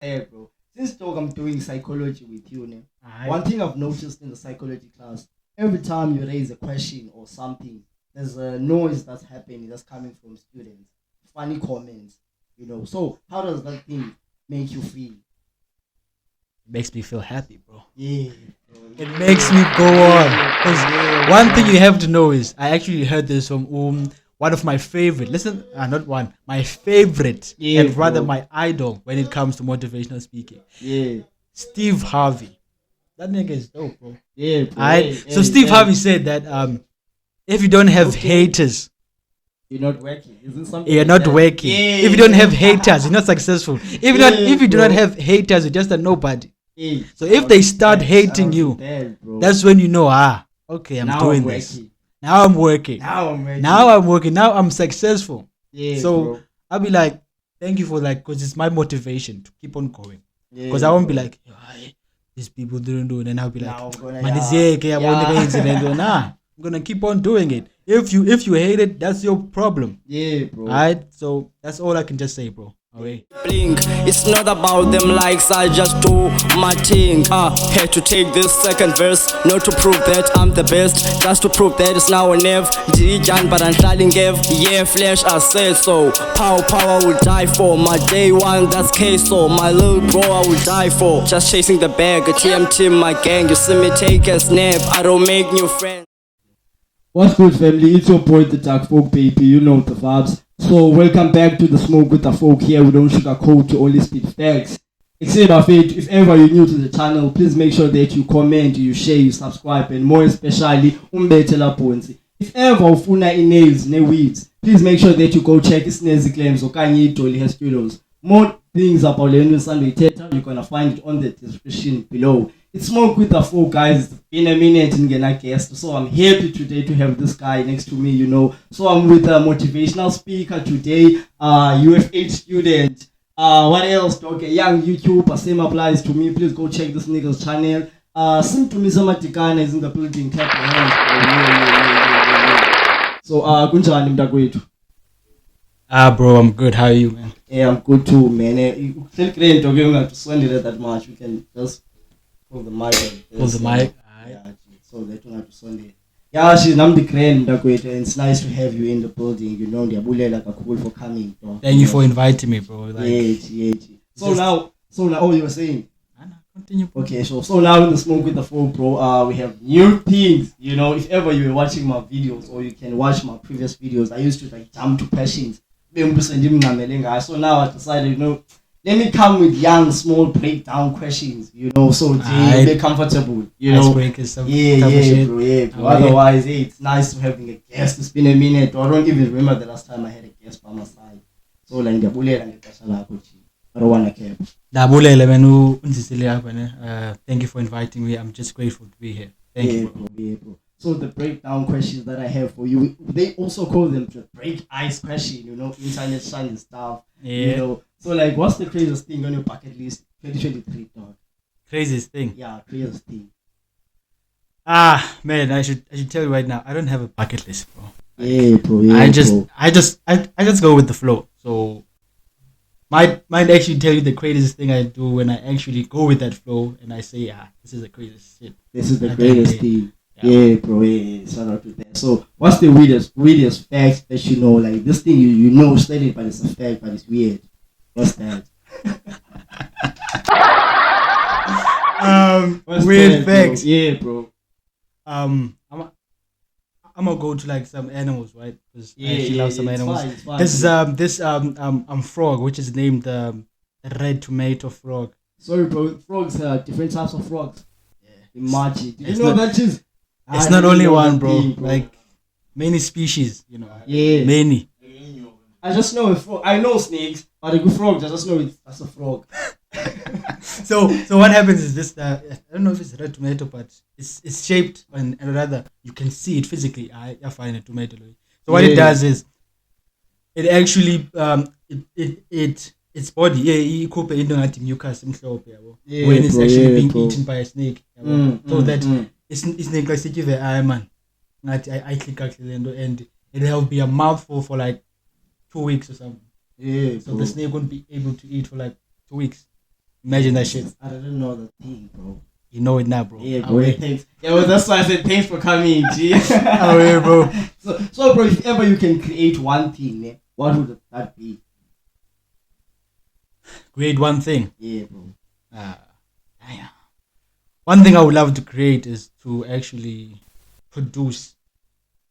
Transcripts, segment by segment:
Hey, bro. Since talk, I'm doing psychology with you, ne? Alright. One thing I've noticed in the psychology class, every time you raise a question or something, there's a noise that's happening that's coming from students. Funny comments, So how does that thing make you feel? It makes me feel happy, bro. Yeah, bro. It makes me go on. Because one thing you have to know is I actually heard this from one of my favorite. Listen, not one, my favorite, Yeah, and rather bro. my idol when it comes to motivational speaking. Yeah, Steve Harvey. That nigga is dope, bro. yeah, bro. Alright. Hey, So hey, Steve hey. Harvey said that if you don't have Okay. haters, You're not working. Isn't something you're like not that? working. Yeah. If you don't have haters, you're not successful. If you do not bro. have haters, you're just a nobody. Hey, So shout if out they to start that, hating shout out to you, that, bro. that's when you know, okay, I'm now doing I'm this. working. Now I'm working. Now I'm working. Now I'm working. Now I'm successful. Yeah, So bro. I'll be like, thank you for because it's my motivation to keep on going. Yeah, Because I won't be bro. like, these people didn't do it, and I'll be like, Now I'm gonna nah, I'm gonna keep on doing it. If you hate it, that's your problem. Yeah, bro. Alright, so that's all I can just say, bro. Okay. Blink. It's not about them likes, I just do my thing. Had to take this second verse, not to prove that I'm the best, just to prove that it's now or never. Dijan, but I'm sliding give. Yeah, flesh, I said so. Power, I will die for. My day one, that's queso. My little bro, I will die for. Just chasing the bag, a TMT, my gang. You see me take a snap, I don't make new friends. What's good, family? It's your boy, the Dark Folk, baby. You know the vibes. So, welcome back to the Smoke with the Folk. Here we don't sugarcoat, to only spit facts. Except of it, if ever you're new to the channel, please make sure that you comment, you share, you subscribe, and more especially, umbetela ponzi. If ever ufuna nails, ne weeds, please make sure that you go check Snazzy Claims or Kanye Dolly Hair Studios. More things about Leonard Sunday Theatre, you're gonna find it on the description below. It's Smoke with the Four, guys. It's been a minute in Gena guest, so I'm happy today to have this guy next to me, So I'm with a motivational speaker today, UFH student. What else? Okay, young YouTuber. Same applies to me. Please go check this nigga's channel. Sim to me some Tikana is in the building. Clap your hands. So kunjani mntakwethu? Bro, I'm good. How are you, man? Yeah, I'm good too, man. You feel great talking about to that much. We can just pull the mic. Pull the mic. Yeah, so that one to Sunday. Yeah, she's the grand mntakwethu, and it's nice to have you in the building. Ndiyabulela kakhulu for coming. Thank you for inviting me, bro. Yeah. So now, oh, you were saying? Continue. Okay, so now in the Smoke with the Folk, bro, we have new things. If ever you were watching my videos or you can watch my previous videos, I used to jump to passions. So now I decided, let me come with young, small breakdown questions, so they be comfortable, Icebreakers, bro. Otherwise, it's nice to having a guest. It's been a minute. I don't even remember the last time I had a guest by my side. So like, I don't want to care. Thank you for inviting me. I'm just grateful to be here. Thank you, bro. Bro. So the breakdown questions that I have for you, they also call them the break ice question, internet shiny stuff. Yeah. So like, what's the craziest thing on your bucket list 2023, dog? Craziest thing. Yeah, craziest thing. Man, I should tell you right now, I don't have a bucket list, bro. Yeah, bro. I just go with the flow. So might actually tell you the craziest thing I do when I actually go with that flow and I say, this is the craziest shit. This is the greatest thing. Yeah, bro. Yeah, shout out to that. So, what's the weirdest fact that like this thing you studied, but it's a fact, but it's weird? What's that? What's Weird that, bro? facts. Yeah, bro. I'm gonna go to like some animals, right? Because I actually love some it's animals. fine, There's this frog which is named red tomato frog. Sorry, bro. Frogs are different types of frogs. Yeah. Imagine. Did It's you know not- that is? It's not only one, bro. Like many species, Yeah. Many. I just know a frog. I know snakes, but a good frog. I just know that's a frog. So what happens is this. I don't know if it's red tomato, but it's shaped and rather you can see it physically. I find a tomato. So what it does is it actually its body ikhuphe into ngathi mucus emhlophe yabo when it's actually being eaten by a snake yabo. So that isnake like sikive man ngathi I click and it'll be a mouthful for like 2 weeks or something. Yeah. So the snake won't be able to eat for like 2 weeks. Imagine that shit. I didn't know the thing, bro. You know it now, bro. Yeah, bro. Thanks. Yeah, well, that's why I said thanks for coming, G. Away, bro. So, bro, if ever you can create one thing, what would that be? Create one thing. Yeah, bro. Damn. One thing I would love to create is to actually produce,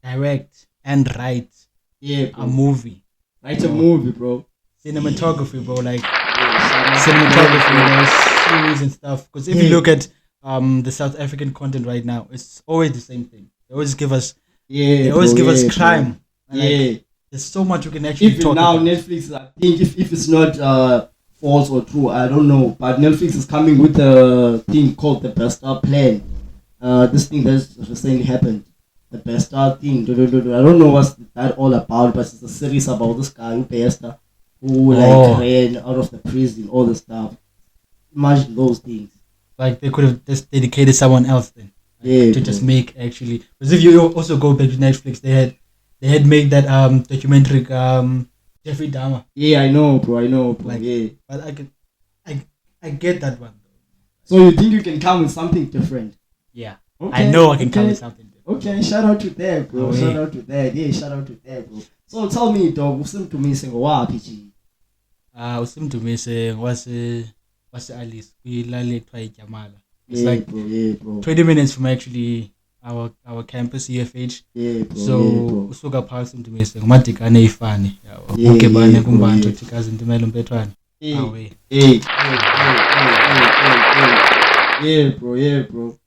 direct, and write a movie. Write a movie, bro. Cinematography, bro. Like cinematography, series and stuff. Because if you look at the South African content right now, it's always the same thing. They always give us crime. Like, there's so much we can actually talk now about. Netflix, I think if it's not false or true, I don't know, but Netflix is coming with a thing called the Best Star Plan. This thing that's recently happened, the Best Star thing. I don't know what's that all about, but it's a series about this guy who Besta, who ran out of the prison, all the stuff. Imagine those things. Like they could have just dedicated someone else then, to just make actually. Because if you also go back to Netflix, they had made that documentary Jeffrey Dahmer. Yeah, I know, bro. Like, yeah, but I get that one though. So you think you can come with something different? Yeah, okay, I know I can come with something different. Okay, shout out to that, bro. Shout out to that. Yeah, shout out to that, bro. So tell me, dog, usim to me saying what PG? Usim to me saying what's Alice? We lale twa Jamala. It's bro. 20 minutes from actually our campus UFH. Yeah, bro. So usuka phansi umntu ngumadikane ifani. Okay bane kumbantu thikazi ndimela umpethwana. Away. Yeah, bro.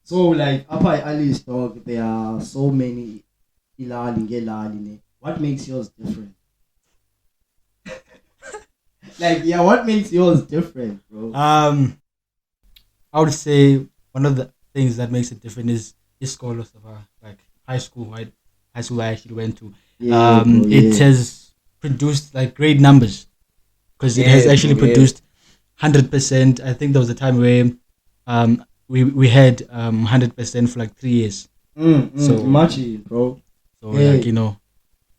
So like up at Ali's dog, there are so many ilali. What makes yours different? What makes yours different, bro? I would say one of the things that makes it different is scholars of like high school, right? High school I actually went to. It has produced like great numbers because it has actually produced 100%. I think there was a time where we had 100% for like 3 years. So much, bro. So like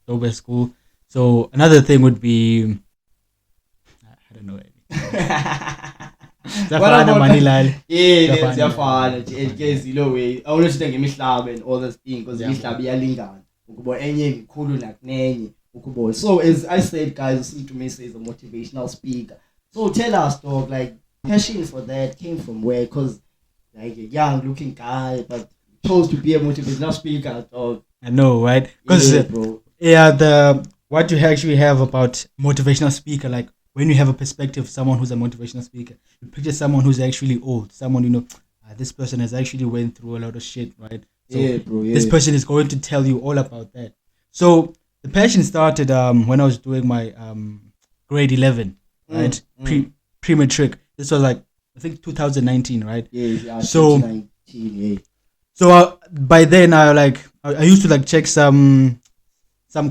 dope at school. So another thing would be I don't know. Zafana Manilal. Yeah, Zafana. Because way. I want to think imihlaba and all this thing because imihlaba iyalingana. Ukubo enye ikhulu nakunenye. Ukubo. So as I said, guys, listen to me say is a motivational speaker. So tell us, dog, like passion for that came from where? Because like a young looking guy, but chose to be a motivational speaker, dog. I know, right? Because what you actually have about motivational speaker, like when you have a perspective of someone who's a motivational speaker, you picture someone who's actually old, someone this person has actually went through a lot of shit, right? So this person is going to tell you all about that. So the passion started when I was doing my grade 11, right? Pre-matric. This was like I think 2019, right? Yeah. So 2019, yeah. So by then I used to like check some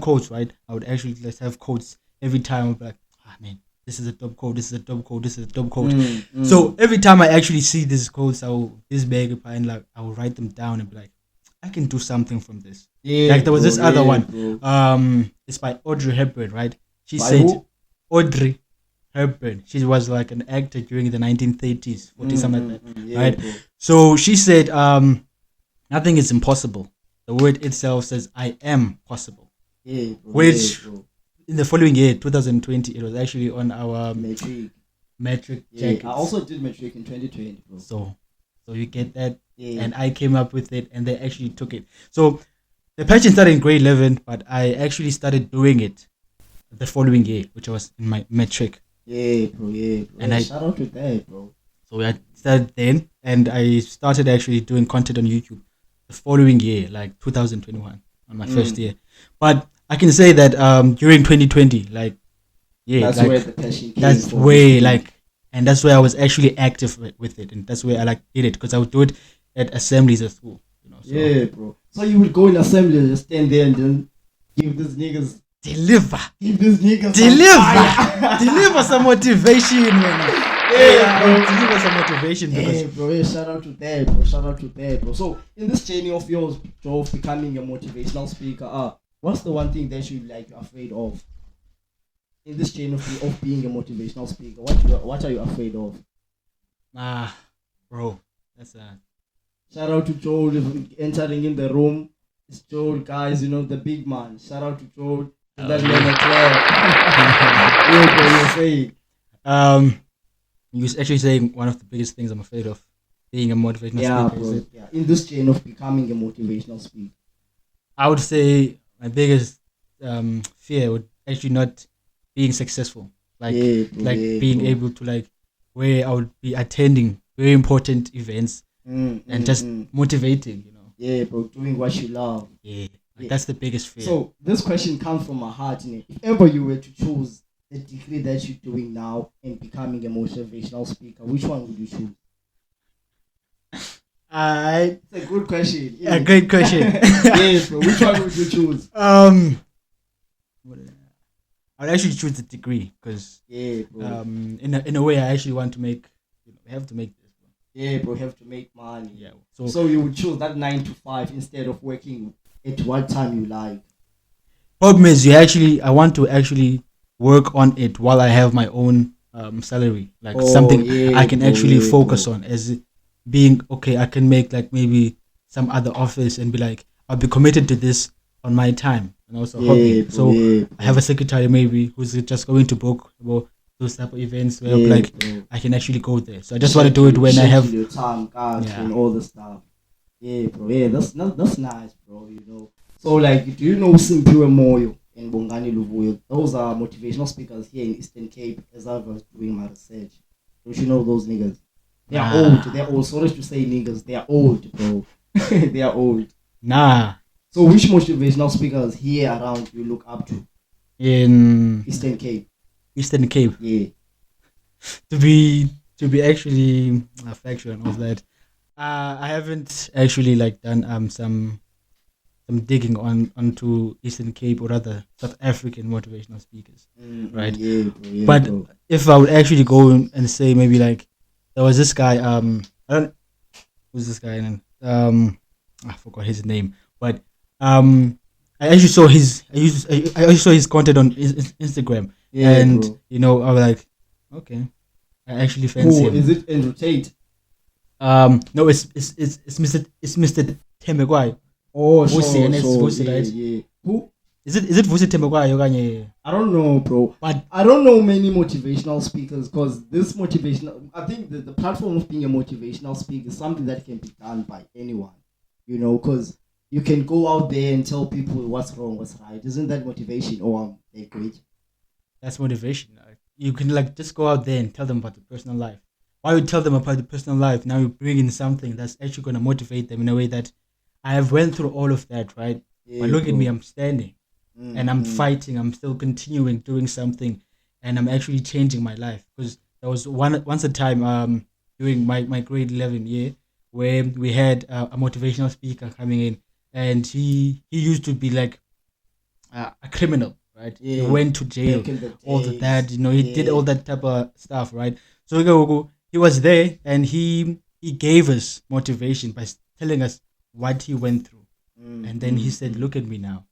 quotes, right? I would actually just have quotes every time. I'd be like, man, this is a dope quote. This is a dope quote. This is a dope quote. So every time I actually see these quotes, this bag and like I will write them down and be like, I can do something from this. Yeah. Like there was this other one. Bro. It's by Audrey Hepburn, right? She said Audrey Hepburn. She was like an actor during the 1930s, 40 something like that, right? Bro. So she said, nothing is impossible. The word itself says, I am possible. Yeah, bro. Which in the following year, 2020, it was actually on our metric jackets. I also did metric in 2020, bro. So you get that, and I came up with it, and they actually took it. So the passion started in grade 11, but I actually started doing it the following year, which was in my metric. Yeah, bro. And shout out to that, bro. So I started then, and I started actually doing content on YouTube the following year, like 2021, on my first year. But I can say that during 2020, that's where the passion came. That's where and that's where I was actually active with it, and that's where I did it because I would do it at assemblies at school. So. Yeah, bro. So you would go in assembly and just stand there and then give these niggas deliver some motivation, man. Deliver some motivation. Bro. Shout out to that, bro. So in this journey of yours, Joe, of becoming a motivational speaker, what's the one thing that you're afraid of? in this chain of being a motivational speaker? What are you afraid of? Bro, that's a Shout out to Joel entering in the room. It's Joel, guys. You know the big man. Shout out to Joel. To that man clap. Yeah, bro, you're saying. you was actually saying one of the biggest things I'm afraid of being a motivational Yeah, speaker. Is bro. it? Yeah, in this chain of becoming a motivational speaker. I would say my biggest fear would actually not being successful, like Yeah, bro, yeah, being bro. able to like where I would be attending very important events and just motivating, you know. Yeah, bro, doing what you love. Yeah, Yeah. that's the biggest fear. So this question comes from my heart. Innit? If ever you were to choose the degree that you're doing now and becoming a motivational speaker, which one would you choose? It's a good question. A great question. Yeah, bro. Which one would you choose? I would actually choose the degree because Yeah, bro. in a way I actually want to make, you know, we have to make this. Bro. Yeah, bro. You have to make money. Yeah. So you would choose that 9 to 5 instead of working at what time you like. Problem is, I want to actually work on it while I have my own salary, like something yeah, I can bro, actually yeah, focus bro. on as being okay. I can make like maybe some other office and be like, I'll be committed to this on my time and also hobby. Bro, So yeah, I have a secretary maybe who's just going to book about those type of events where yeah, like bro. I can actually go there. So I just want to do it when I have. your time cards Yeah. and all the stuff. Yeah, bro. Yeah, that's nice, bro. You know. So like, do you know Simpiwe Moyo and Bongani Luvuyo? Those are motivational speakers here in Eastern Cape. As I was doing my research, don't you know those niggas? They are old. They are old. Sorry to say niggas. They are old, bro. They are old. Nah. So which motivational speakers here around you look up to? In Eastern Cape. Eastern Cape. Yeah. To be actually factual and all that, I haven't actually like done some digging onto Eastern Cape or rather South African motivational speakers, right? Yeah, bro. Yeah, But bro. if I would actually go and say maybe like there was this guy I don't who's this guy and I forgot his name, but I actually saw I actually saw his content on Instagram, Yeah, and bro. you know I was like, okay, I actually fancy Who him. is it? Andrew Tate. No, it's Mr. Temegwai. Oh, Vusi, and it's Vusi, yeah, right? yeah. Who? Is it Vusi Temegwai okanye? I don't know, bro. But I don't know many motivational speakers because this motivational, I think the platform of being a motivational speaker is something that can be done by anyone, you know, because you can go out there and tell people what's wrong, what's right. Isn't that motivation? Or they great. that's motivation. You can like just go out there and tell them about the personal life. Why you tell them about the personal life? Now you bring in something that's actually going to motivate them in a way that I have went through all of that, right? Yeah, But look at bro. me, I'm standing and I'm fighting. I'm still continuing doing something, and I'm actually changing my life. Because there was once a time during my grade 11 year where we had a motivational speaker coming in, and he used to be like a criminal, right? Yeah. He went to jail, Back in the all of days. that. You know, he did Yeah. all that type of stuff, right? So he was there, and he gave us motivation by telling us what he went through, and then he said, "Look at me now.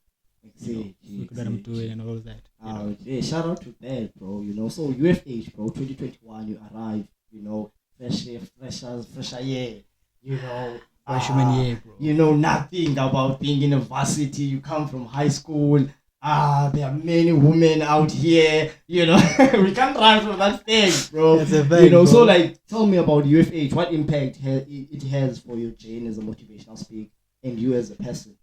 You know, look at what I'm doing and all of that." You know? Yeah, shout out to that, bro. You know, so UFH, bro, 2021, you arrived. You know, fresher year. You know, Freshman year, bro. You know nothing about being in a varsity. You come from high school. There are many women out here. You know, we can't run from that stage, bro. That's a fact, you know, bro. so like, tell me about UFH. What impact it has for your journey as a motivational speaker and you as a person?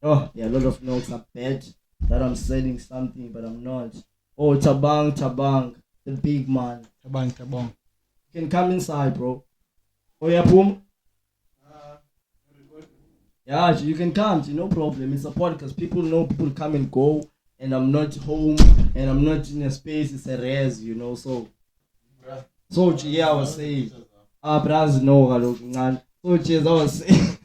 Oh, there are a lot of notes. I bet that I'm selling something, but I'm not. Oh, Tabang, the big man. Tabang. You can come inside, bro. Oh, yeah, Pum. Yeah, you can come. No problem. It's a podcast. People know people come and go, and I'm not home, and I'm not in a space. It's a res, you know. So yeah, I was saying. Braz no, man. So cheers, I was saying.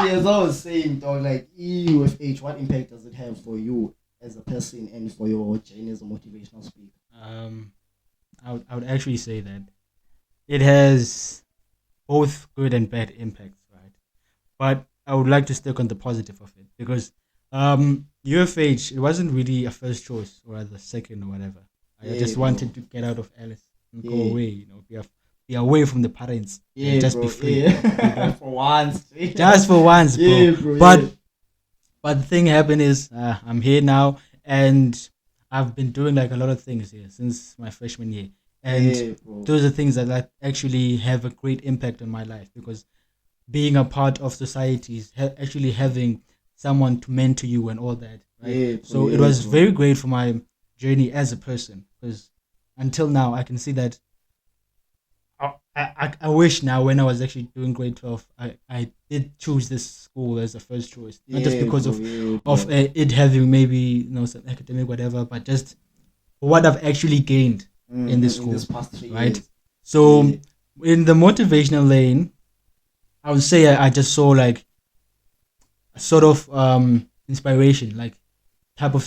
As I was saying, dog, like UFH, what impact does it have for you as a person and for your journey as a motivational speaker? I would actually say that it has both good and bad impacts, right? but I would like to stick on the positive of it because UFH, it wasn't really a first choice or rather second or whatever. I just wanted to get out of Alice and go away, be away from the parents and just be free. For once. Just for once, bro. Yeah, bro. But the thing happened is I'm here now and I've been doing like a lot of things here since my freshman year. And those are things that actually have a great impact on my life because being a part of society is actually having someone to mentor you and all that, right? So it was very great for my journey as a person because until now I can see that I wish now when I was actually doing grade 12 I did choose this school as a first choice, not just because of it having maybe some academic whatever, but just what I've actually gained in this school, this past 3 right? years. So in the motivational lane, I would say I just saw like a sort of inspiration, like type of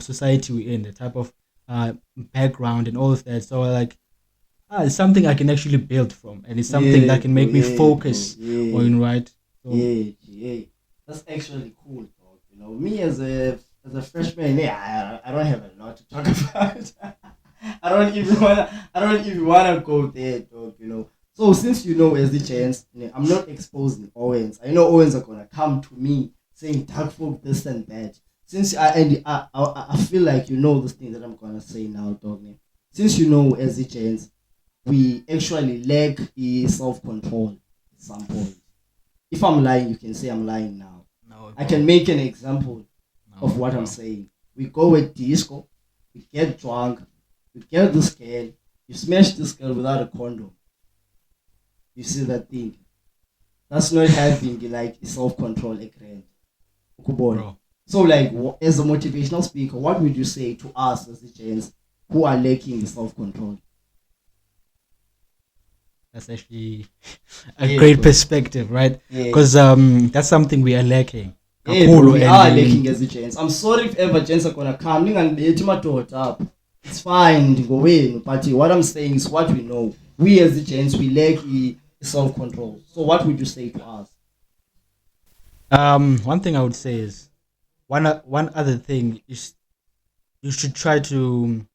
society we're in, the type of background and all of that. So like it's something I can actually build from, and it's something that can make me focus on, right? So, that's actually cool, dog. Me as a freshman, I don't have a lot to talk about. I don't even wanna go there, dog. So since as the chance, I'm not exposing Owens. I know Owens are gonna come to me saying dark folk this and that. Since I feel like this thing that I'm gonna say now, dog. Since as the chance, we actually lack self-control at some point. If I'm lying, you can say I'm lying now. No, I can make an example of what I'm saying. We go at disco, we get drunk, we get this girl, you smash this girl without a condom. You see that thing? That's not having like self-control again. bro. So like as a motivational speaker, what would you say to us as the gents who are lacking self-control? That's actually a great perspective, right? Because that's something we are lacking. We are lacking as a gents. I'm sorry if ever gents are gonna come and up. It's fine, go in. But what I'm saying is what we know. We as the gents, we lack self-control. So what would you say to us? One thing I would say is one other thing is you should try to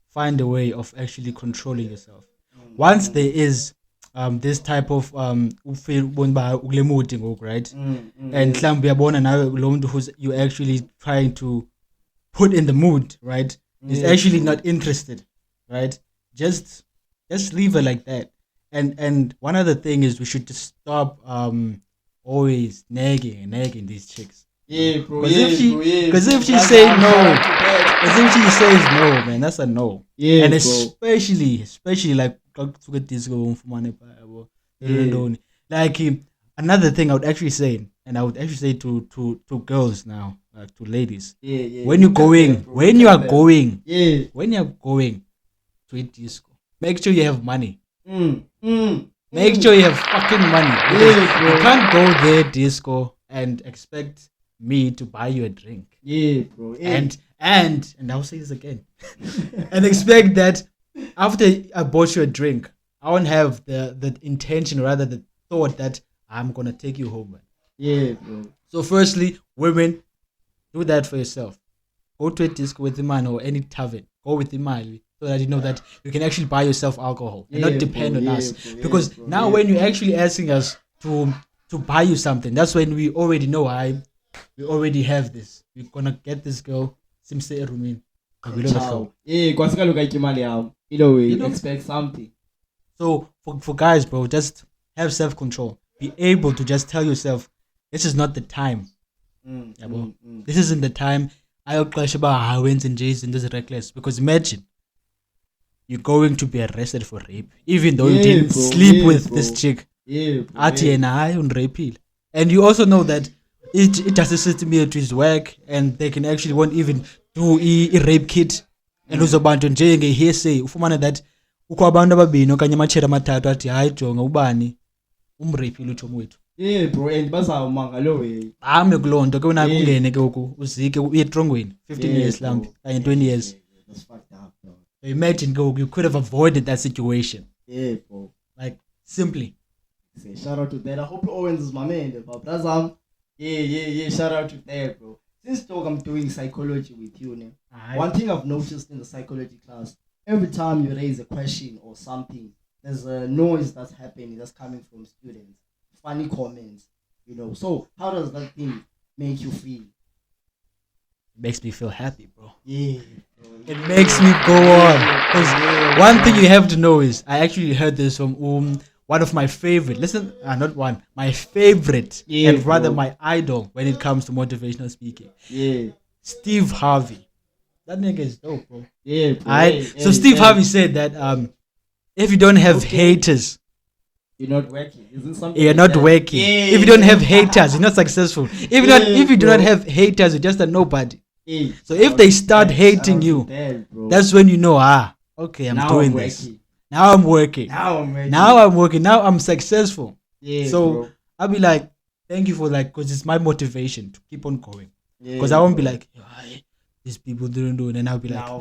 find a way of actually controlling yourself. Once there is this type of right, and who's you actually trying to put in the mood, right, is actually not interested, right, just leave it like that. And one other thing is we should just stop always nagging these chicks. Because if she says no, man, that's a no. And especially like like another thing I would actually say, and I would actually say to girls now, to ladies, when you are going to a disco, make sure you have money. Make sure you have fucking money. You can't go there disco and expect me to buy you a drink. And I'll say this again. And expect that after I bought you a drink, I won't have the intention, or rather the thought that I'm gonna take you home. So firstly, women, do that for yourself. Go to a disco with the man or any tavern. Go with the man so that you know that you can actually buy yourself alcohol and not depend on us. Because now when you're actually asking us to buy you something, that's when we already know we already have this. We're gonna get this girl. Expect something. So for guys, bro, just have self-control. Be able to just tell yourself, this is not the time. This isn't the time. I'll clash about Howens and Jason. This is reckless. Because imagine you're going to be arrested for rape, even though you didn't sleep with this chick. And you also know that it just me to his work, and they can actually won't even do a rape kit. And uzobantu njenge hearsay ufumana that ukho abantu ababini okanye amachera amathathu athi hayi jonga ubani umrapile uTom wethu. Bro, and bazawumanga lo way. Ame kulonto ke una kungene ke uzike uye etrongweni 15 years lambi kanye 20 years. That's fucked up, bro. Imagine you could have avoided that situation. Bro. Like simply. Say shout out to that. I hope Owens is my man, but Brazam. Yeah. Shout out to that, bro. Since talk, I'm doing psychology with you, ne? One thing I've noticed in the psychology class, every time you raise a question or something, there's a noise that's happening that's coming from students, funny comments, So how does that thing make you feel? Makes me feel happy, bro. Yeah. It makes me go on. Because one thing you have to know is, I actually heard this from one of my favorite. Listen, not one, my favorite, and rather my idol when it comes to motivational speaking. Yeah. Steve Harvey. That nigga is dope, bro. Yeah, bro. So Steve Harvey said that if you don't have haters, you're not working. Isn't something you're not working. If you don't have haters, you're not successful. If you do not have haters, you're just a nobody. So if they start hating you, that's when you know, okay, I'm doing this. Now I'm working. Now I'm successful. So I'll be like, thank you for because it's my motivation to keep on going. Because I won't be like, these people didn't do it, and I'll be like, I'm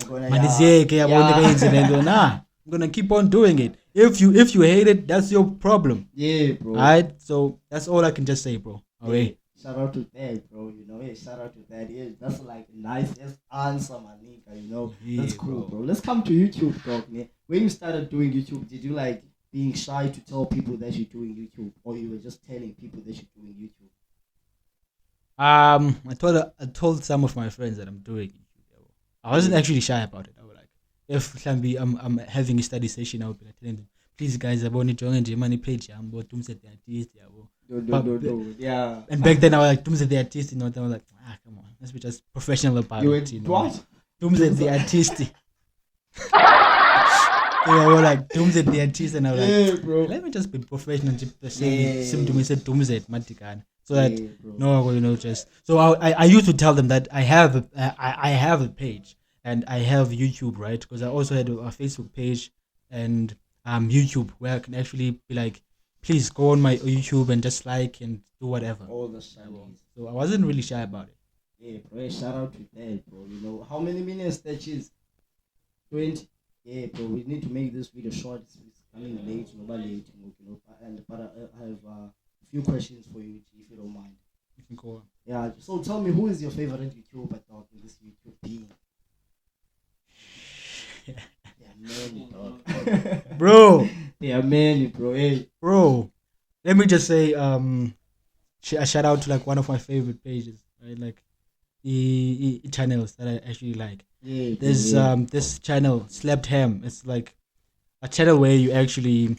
gonna keep on doing it. If you hate it, that's your problem. Yeah, bro. Alright, so that's all I can just say, bro. Okay. Shout out to that, bro. Shout out to that. Yeah, that's like a nice answer, my nigga. That's cool, bro. Let's come to YouTube, dog, man. When you started doing YouTube, did you being shy to tell people that you're doing YouTube, or you were just telling people that you're doing YouTube? I told some of my friends that I'm doing YouTube. I wasn't actually shy about it. I was like, if I'm having a study session, I would be like telling them, please guys, I want to join the money page. I'm about to say the artist. Yeah. And back then I was like, Doomsday the artist, I was like, come on, let's be just professional about it. What? Doomsday the artist. I was like, Doomsday the artist, and I was like, bro. Let me just be professional. Sim to me said Doomsday Matikan. So that just so I used to tell them that I have a page and I have YouTube, right? Because I also had a Facebook page and YouTube where I can actually be like, please go on my YouTube and just and do whatever. All the shy. So I wasn't really shy about it. Yeah, bro. Shout out to that, bro. How many minutes that is? 20. Yeah, bro. We need to make this video short. It's coming late, but I have a few questions for you, if you don't mind. You can go on. Yeah. So tell me, who is your favorite YouTuber, dog, in this YouTube being? Many, dog. Bro. Yeah, many, bro. Hey. Bro, let me just say a shout out to one of my favorite pages, right? The channels that I actually like. Yeah. There's this channel, Slept Ham. It's like a channel where you actually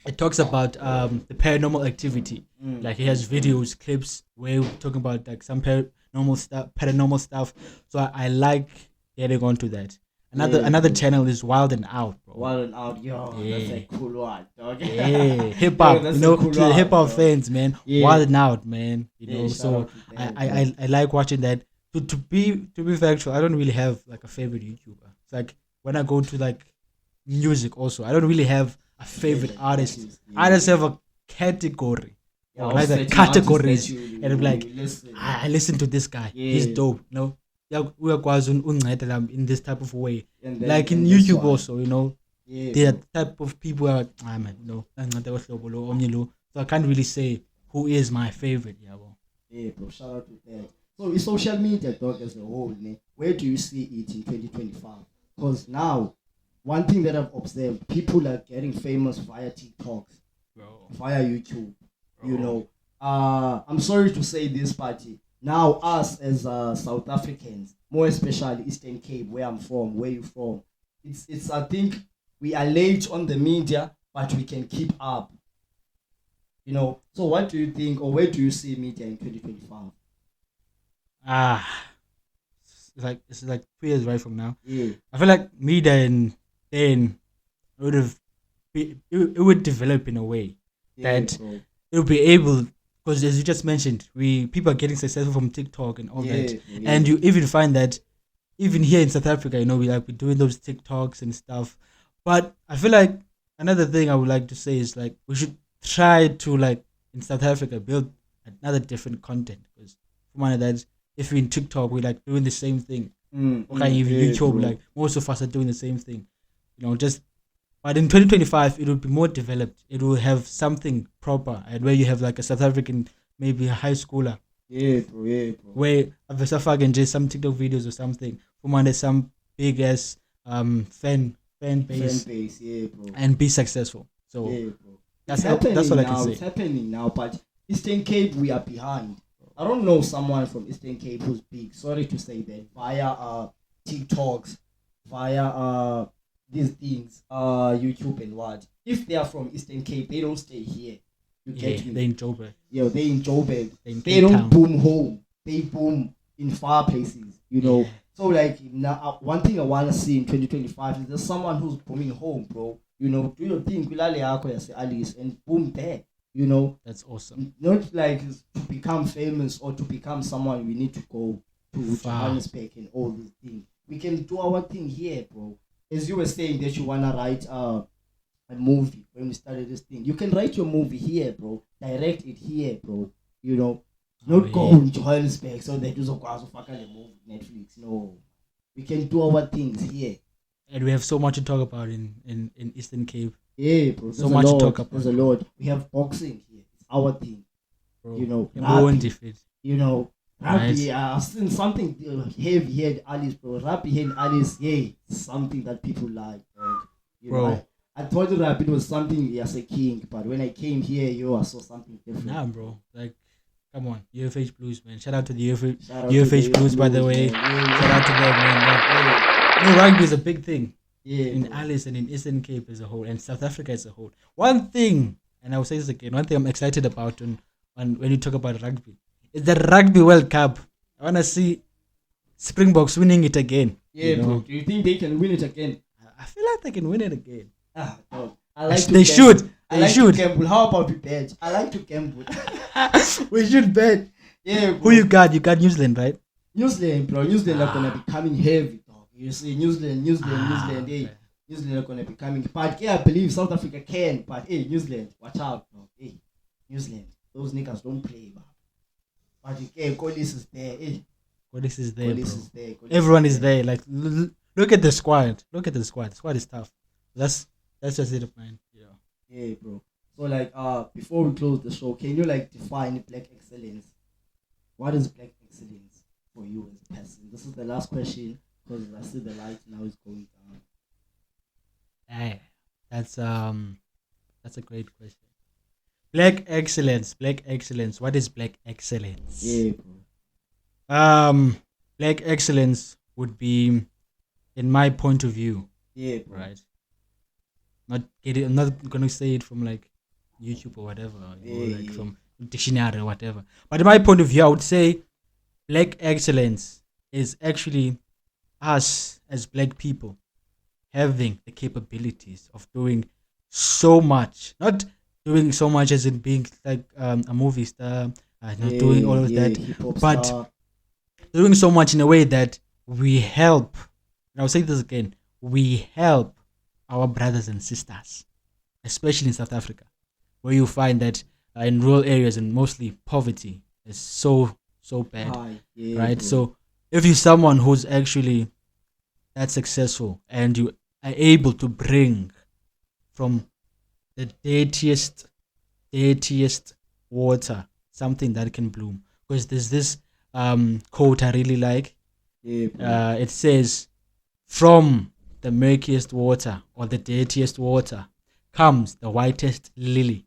it talks about the paranormal activity. He has videos, clips where we're talking about some paranormal stuff. So I like getting onto that. Another channel is Wild and Out, bro. Wild and Out, yo, that's a cool one, dog. Yeah, hip hop, to the hip hop fans, man. Yeah. Wild and Out, man. So that, I like watching that. To be factual, I don't really have a favorite YouTuber. It's when I go to music also, I don't really have a favorite artist. I just have a category. Categories, and I'm like, I listen to this guy. He's dope. In this type of way, in YouTube also, there are type of people who are so I can't really say who is my favorite. Yeah, bro, shout out to that. So in social media, dog, as a whole, where do you see it in 2025? Because now, one thing that I've observed, people are getting famous via TikToks, via YouTube. I'm sorry to say this, party. Now, us as South Africans, more especially Eastern Cape, where I'm from, where you from, it's I think we are late on the media, but we can keep up. So what do you think, or where do you see media in 2025? It's 2 years right from now. Yeah. I feel like media and then it would develop in a way that it will be able. Because as you just mentioned, people are getting successful from TikTok and all that. Yeah. And you even find that even here in South Africa, we're doing those TikToks and stuff. But I feel like another thing I would like to say is we should try to in South Africa build another different content. Because for one of that, if we're in TikTok, we're doing the same thing. Or even YouTube, most of us are doing the same thing. Just But in 2025, it will be more developed. It will have something proper, and where you have like a South African, maybe a high schooler, Yeah, bro. where Avesafak and just some TikTok videos or something from under some big ass fan base Yeah, bro. and be successful. So Yeah, bro. that's It's what I happening can now. say. It's happening now, but Eastern Cape, we are behind. I don't know someone from Eastern Cape who's big. Sorry to say that. Via TikToks, via these things, YouTube and what. If they are from Eastern Cape, they don't stay here. You Yeah, get me? they in Joburg. Yo, they in Joburg. They in They Cape don't Town. boom home. They boom in far places. You know. Yeah. So like now, one thing I wanna see in 2025 is there's someone who's booming home, bro. You know, do your thing, kulale yakho yase Alice, and boom there. You know, That's awesome. not like to become famous or to become someone we need to go to Far. Johannesburg and all these things. We can do our thing here, bro. As you were saying that you wanna write a movie when we started this thing. You can write your movie here, bro. Direct it here, bro. You know, not go yeah. in Johannesburg so that you can fuck the movie Netflix. No, we can do our things here. And we have so much to talk about in Eastern Cape, Yeah, bro. There's So a much to lot. talk about, There's a lot. We have boxing here. It's our thing. bro. You know, And we won't rugby. defeat. You know, rugby. Right. I've seen something heavy here at Alice, bro. Rugby here in Alice, yeah, something that people like, dog. You Bro. know, I thought rugby was something as a king, but when I came here, I saw something different. Nah, bro. Like, come on, UFH Blues, man. Shout out to the UFH, Shout out to UFH the Blues, by the Blues, way. man. Yeah, Shout out to them, man. Like, rugby is a big thing yeah, in bro. Alice and in Eastern Cape as a whole, and South Africa as a whole. One thing, and I will say this again, one thing I'm excited about on when you talk about rugby is the Rugby World Cup. I want to see Springboks winning it again. Yeah, you know? bro. Do you think they can win it again? I feel like they can win it again. Ah, dog. I like to They gamble. should. I They like should. to gamble. How about we bet? I like to gamble. We should bet. Yeah, bro. Who you got? You got New Zealand, right? New Zealand, bro. New Zealand are gonna be coming heavy, dog. You see, New Zealand, hey. okay. New Zealand are gonna be coming. But yeah, I believe South Africa can. But hey, New Zealand, watch out, dog. Hey, New Zealand, those niggas don't play, bro. But yeah, Kolis is there. Hey, Kolis is there, Kolis bro. is there. Kolis Everyone is there. Like, look at the squad. Look at the squad. The squad is tough. That's just it, man. Yeah. Yeah, bro. So like, before we close the show, can you like define black excellence? What is black excellence for you as a person? This is the last question because I see the light now is going down. Hey, that's a great question. Black excellence. Black excellence. What is black excellence? Yeah, bro. Black excellence would be, in my point of view, Yeah, bro. right? I'm not gonna say it from like YouTube or whatever, or like Yeah. from dictionary or whatever. But in my point of view, I would say black excellence is actually us as black people having the capabilities of doing so much. Not doing so much as in being like a movie star, not doing all of that, hip-hop but star. doing so much in a way that we help, and I'll say this again, we help our brothers and sisters, especially in South Africa, where you find that in rural areas and mostly poverty is so bad, Hi. Yeah, right? bro. So if you're someone who's actually that successful and you are able to bring from the dirtiest water something that can bloom, because there's this quote I really like. Yeah, bro. It says, from the murkiest water or the dirtiest water comes the whitest lily.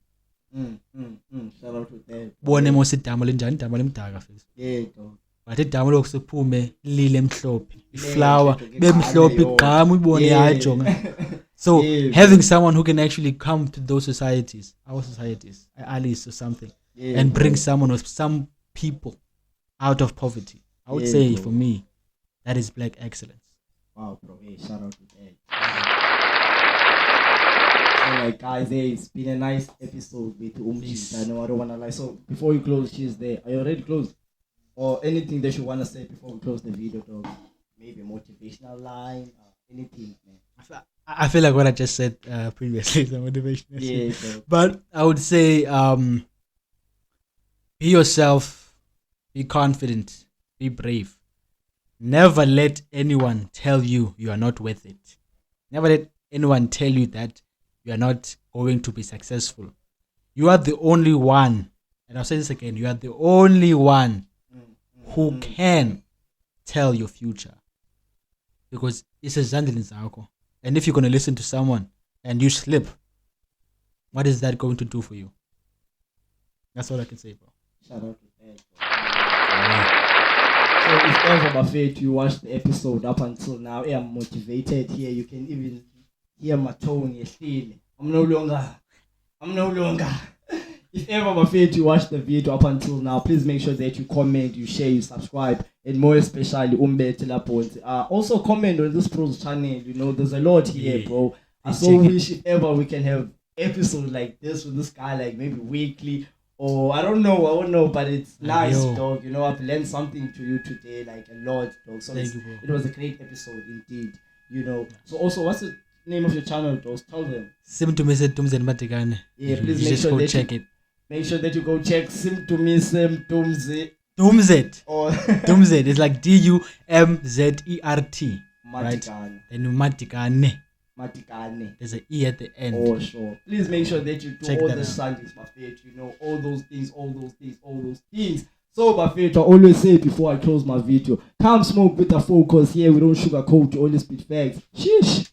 Shout out to that. Bone mos idama linjani, idama limdaka fethu. Yeah, dog. But idama lokhu sekuphume lile emhlophe, Yeah, iflower nje bemhlophe igqame igqama uyibone Yeah. yajonga. So Yeah, having someone who can actually come to those societies, our societies, Alice or something, Yeah, and bring bro. someone or some people out of poverty, I would Yeah, say bro. for me, that is black excellence. Wow, bro. Hey, shout out to that. So, like, guys, hey, it's been a nice episode with Peace. I know I don't wanna lie. So, before you close, she's there. Are you already closed? Or anything that you wanna say before we close the video, dog? Maybe a motivational line, anything, man. I feel like what I just said previously is a motivation. Yeah, bro. But I would say be yourself, be confident, be brave. Never let anyone tell you are not worth it. Never let anyone tell you that you are not going to be successful. You are the only one, and I'll say this again, you are the only one who can tell your future. Because it's a zandlin zakho. And if you're going to listen to someone and you slip, what is that going to do for you? That's all I can say, bro. Shout out to that. So if ever Buffett you watched the episode up until now, I'm motivated here. You can even hear my tone. I'm no longer. If ever Buffett you watched the video up until now, please make sure that you comment, you share, you subscribe, and more especially also comment on this pro's channel. You know, there's a lot here, bro. I so wish if ever we can have episodes like this with this guy, like maybe weekly. Or I don't know, but it's nice, dog. You know, I've learned something to you today, like a lot, dog. So it was a great episode indeed. You know. So also, what's the name of your channel, dog? Tell them. Yeah, please make sure that check it. Make sure that you go check Dumzet. Or Dumzet. It's like DUMZERT. Right? And Matikane. There's an E at the end. Oh, sure. Please make sure that you do check all the Sundays, Buffett. You know, all those things. So, Buffett, I always say before I close my video, come smoke with a focus here. We don't sugarcoat, you only spit facts. Sheesh.